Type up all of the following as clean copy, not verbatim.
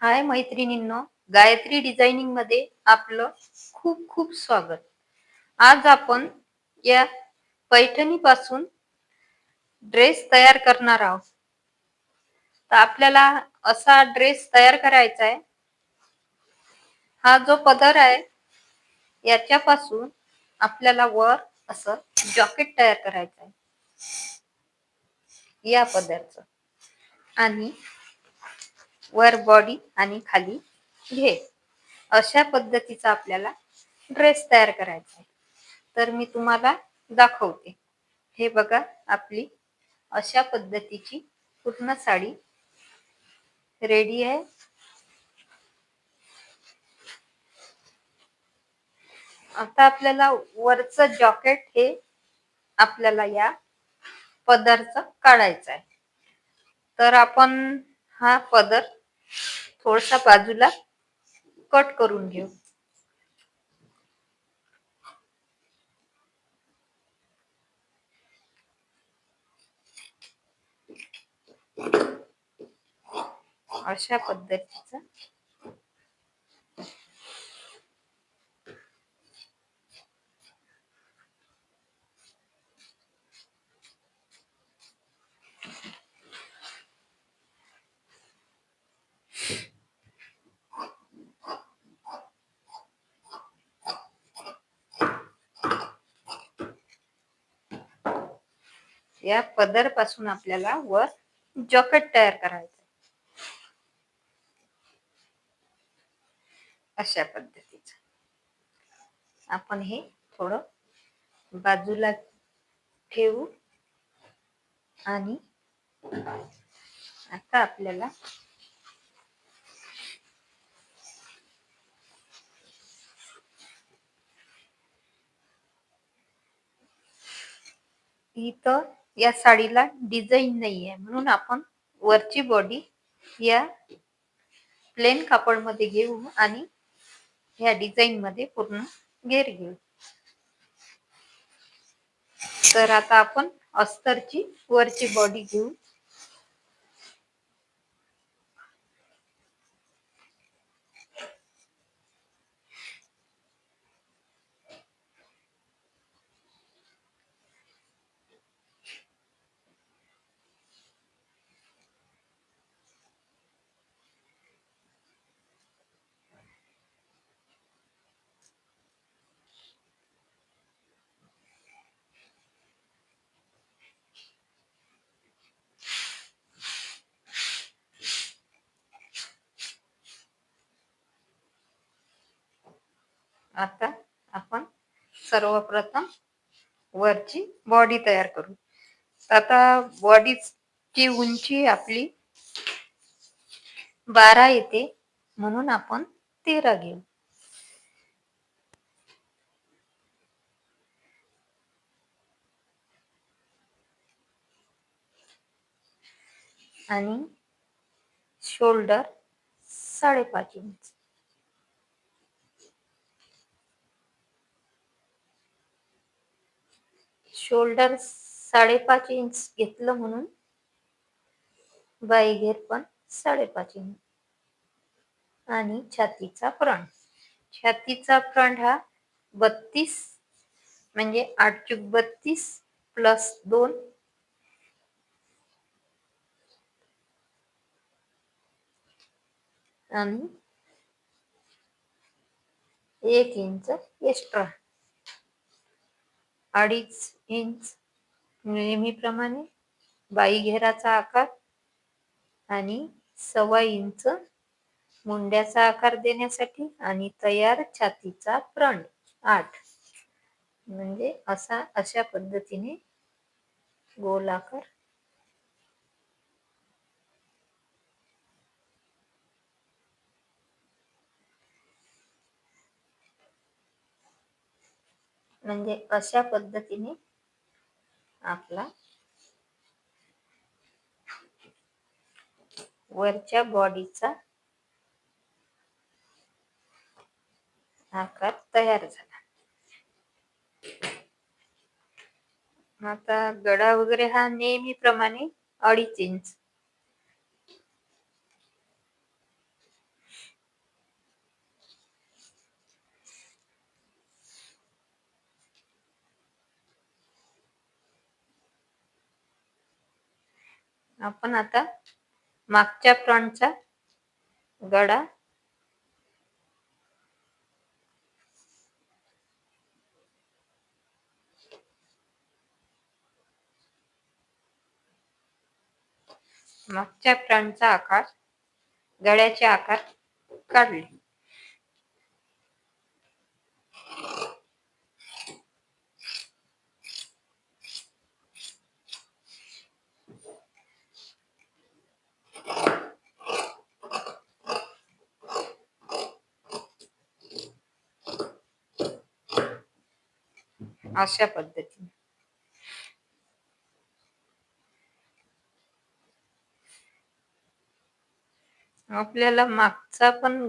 हाय मैत्रिणींनो, गायत्री डिझायनिंग मध्ये आपलं खूप खूप स्वागत. आज आपण या पैठणी पासून ड्रेस तयार करणार आहोत. तर आपल्याला असा ड्रेस तयार करायचा आहे. हा जो पदर आहे याच्यापासून आपल्याला वर असं जॉकेट तयार करायचं आहे या पदरचं, आणि वर बॉडी आणि खाली घे अशा पद्धतीचा आपल्याला ड्रेस तयार करायचा आहे. तर मी तुम्हाला दाखवते. हे बघा, आपली अशा पद्धतीची पूर्ण साडी रेडी आहे. आता आपल्याला वरचं जॉकेट हे आपल्याला या पदरचं काढायचं आहे. तर आपण हा पदर थोडासा बाजूला कट करून घेऊ. अशा पद्धतीचं या पदर पासून आपल्याला वर जॉकेट तयार करायचं. अशा पद्धतीचं आपण हे थोडं बाजूला ठेवू. आणि आता आपल्याला इथं या साडीला डिझाईन नाहीये, म्हणून आपण वरची बॉडी या प्लेन कापड मध्ये घेऊ आणि या डिझाईन मध्ये पूर्ण घेर घेऊ. तर आता आपण अस्तरची वरची बॉडी घेऊ. आता आपण सर्वप्रथम वरची बॉडी तयार करू. आता बॉडीची उंची आपली 12 येते, म्हणून आपण 13 घेऊ. आणि शोल्डर 5.5 इंच. शोल्डर 5.5 इंच घेतलं म्हणून बाई घेर पण 5.5 इंच. आणि छातीचा फ्रंट हा 32, म्हणजे 8 चूक 32 प्लस 2 आणि 1 इंच एक्स्ट्रा, 2.5 इंच नेहमीप्रमाणे बाई घेराचा आकार आणि 1.25 इंच मुंड्याचा आकार देण्यासाठी, आणि तयार छातीचा फ्रंट 8, म्हणजे अशा पद्धतीने गोल आकार म्हणजे अशा पद्धतीने आपला वरच्या बॉडीचा आकार तयार झाला. आता गळा वगैरे हा नेहमीप्रमाणे 2.5 इंच. आपण आता मागच्या फ्रंटचा गळा मागच्या फ्रंटचा आकार गळ्याचे आकार काढले. अशा पद्धतीने आपल्याला मागचा पण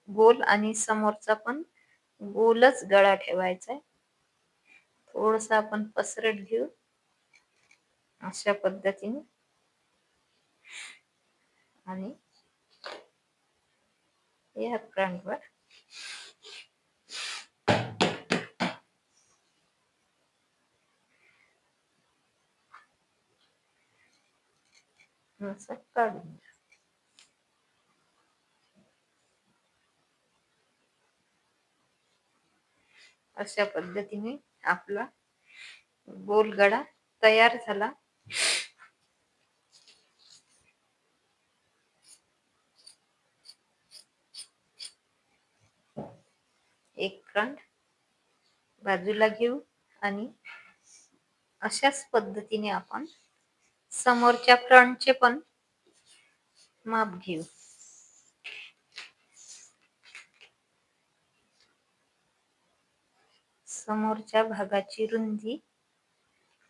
गोल आणि समोरचा पण गोलच गळा ठेवायचा आहे. थोडस आपण पसरट घेऊ अशा पद्धतीने आणि या फ्रंटवर असं काढून घ्या. अशा पद्धतीने आपला गोल गळा तयार झाला. एक फ्रंट बाजूला घेऊ आणि अशाच पद्धतीने आपण समोरच्या फ्रंटचे पण माप घेऊ. समोरच्या भागाची रुंदी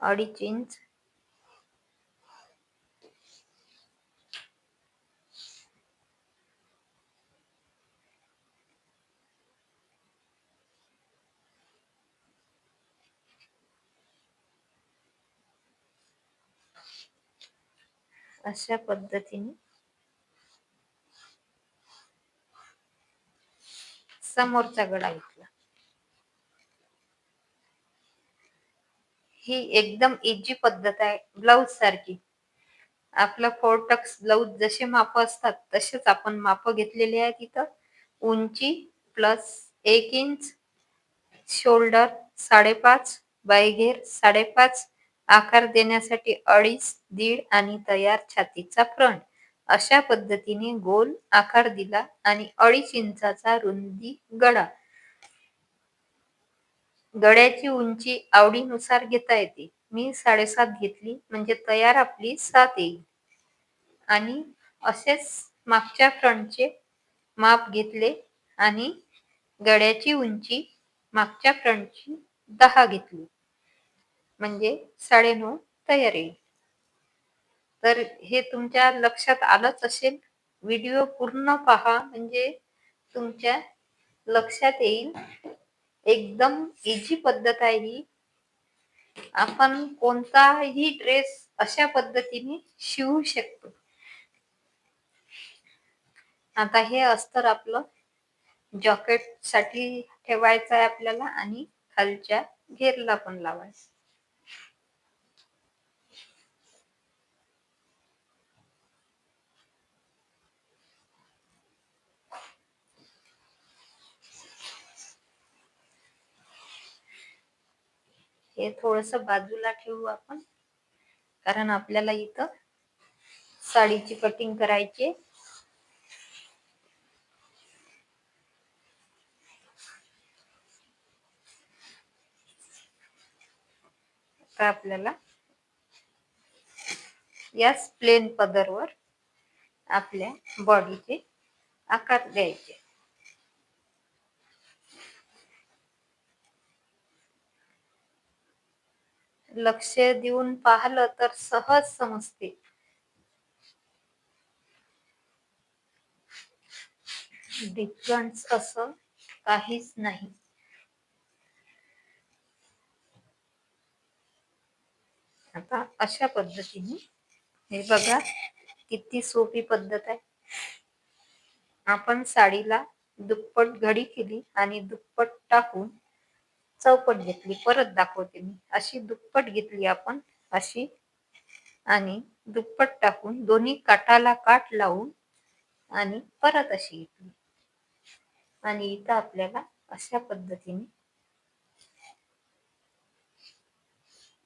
2.5 इंच. अशा पद्धतीने समोरचा गळा घेतला. ही एकदम इझी पद्धत आहे ब्लाउज सारखी. आपला फोरटक्स ब्लाउज जसे माप असतात तसेच आपण माप घेतलेले आहेत. इथं उंची प्लस 1 इंच, शोल्डर 5.5, बायघेर 5.5, आकार देण्यासाठी 2.5, 1.5 आणि तयार छातीचा फ्रंट. अशा पद्धतीने गोल आकार दिला आणि 2.5 इंचाचा रुंदी गळा. गळ्याची उंची आवडीनुसार घेता येते. मी 7.5 घेतली म्हणजे तयार आपली 7 येईल. आणि असेच मागच्या फ्रंटचे माप घेतले आणि गळ्याची उंची मागच्या फ्रंटची 10 घेतली म्हणजे 9.5 तयार येईल. तर हे तुमच्या लक्षात आलंच असेल. व्हिडिओ पूर्ण पहा म्हणजे तुमच्या लक्षात येईल. एकदम इझी पद्धत आहे ही. आपण कोणताही ड्रेस अशा पद्धतीने शिवू शकतो. आता हे अस्तर आपलं जॉकेट साठी ठेवायचं आहे आपल्याला आणि खालच्या घेरला पण लावायचं. हे थोडस बाजूला ठेवू आपण, कारण आपल्याला इथं साडीची कटिंग करायची. तर आपल्याला याच प्लेन पदरवर आपल्या बॉडीचे आकार द्यायचे. लक्ष देऊन पाहिलं तर सहज समजते. डिफरन्स असं काहीच नाही. आता अशा पद्धतीने हे बघा किती सोपी पद्धत आहे. आपण साडीला दुप्पट घडी केली आणि दुप्पट टाकून चौपट घेतली. परत दाखवते मी. अशी दुप्पट घेतली आपण अशी आणि दुप्पट टाकून दोन्ही काठाला काठ लावून आणि परत अशी घेतली आणि इथं आपल्याला अशा पद्धतीने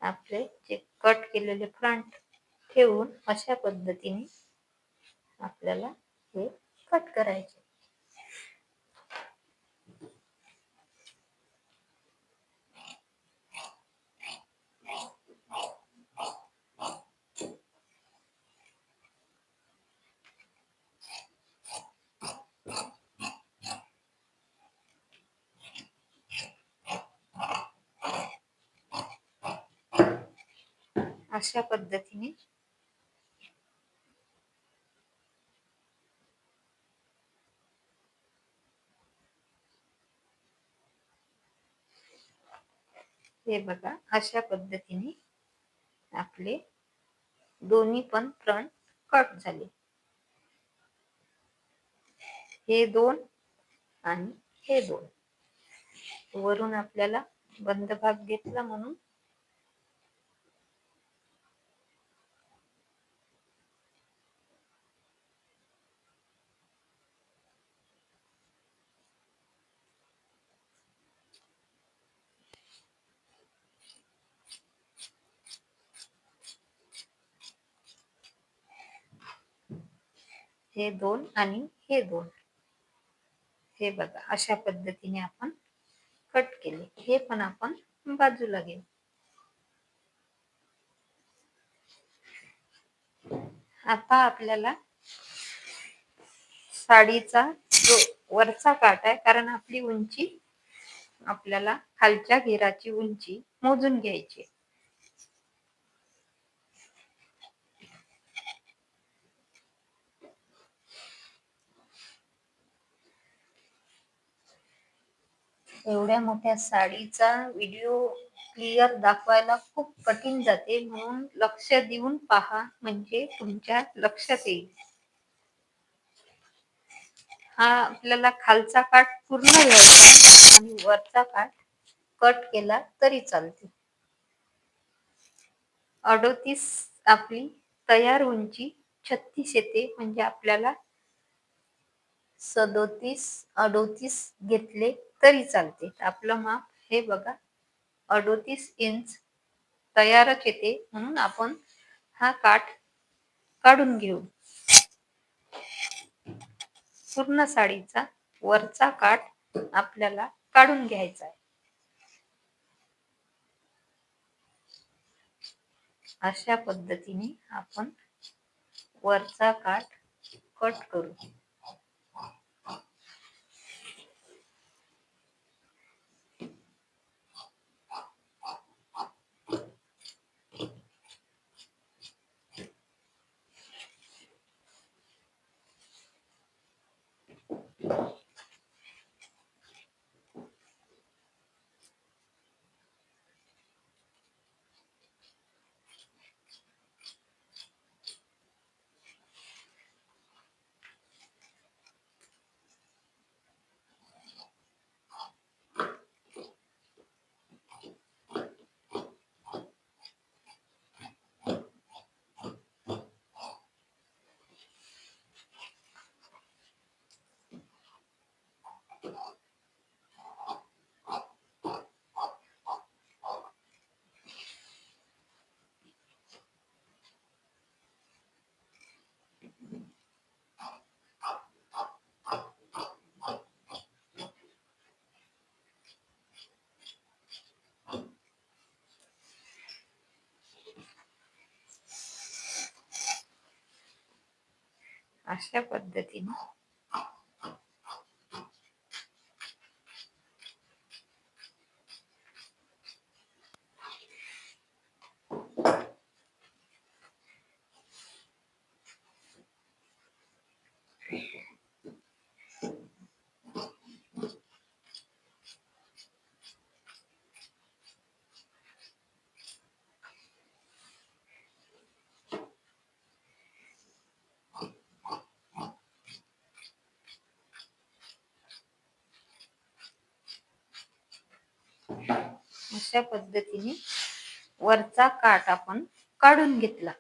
आपले जे कट केलेले फ्रंट ठेवून अशा पद्धतीने आपल्याला हे कट करायचे. अशा पद्धतीने हे बघा, अशा पद्धतीने आपले दोन्ही पण फ्रंट कट झाले. हे दोन आणि हे दोन. वरून आपल्याला बंद भाग घेतला म्हणून हे दोन आणि हे दोन. हे बघा, अशा पद्धतीने आपण कट केले. हे पण आपण बाजूला घेऊ. आता आपल्याला साडीचा जो वरचा काठ आहे, कारण आपली उंची आपल्याला खालच्या घेराची उंची मोजून घ्यायची. एवढ्या मोठ्या साडीचा व्हिडिओ क्लिअर दाखवायला खूप कठीण जाते, म्हणून लक्ष देऊन पहा, म्हणजे तुमच्या लक्षात येईल. हा आपल्याला खालचा काठ पूर्ण घ्यायचा आणि वरचा काठ कट केला तरी चालते. 38 आपली तयार उंची 36 येते, म्हणजे आपल्याला 37-38 घेतले तरी चालते. आपलं माप हे बघा, 38 इंच तयारच येते, म्हणून आपण हा काठ काढून घेऊ. पूर्ण साडीचा वरचा काठ आपल्याला काढून घ्यायचा आहे. अशा पद्धतीने आपण वरचा काठ कट करू. अशा पद्धतीने वरचा काठ आपण काढून घेतला.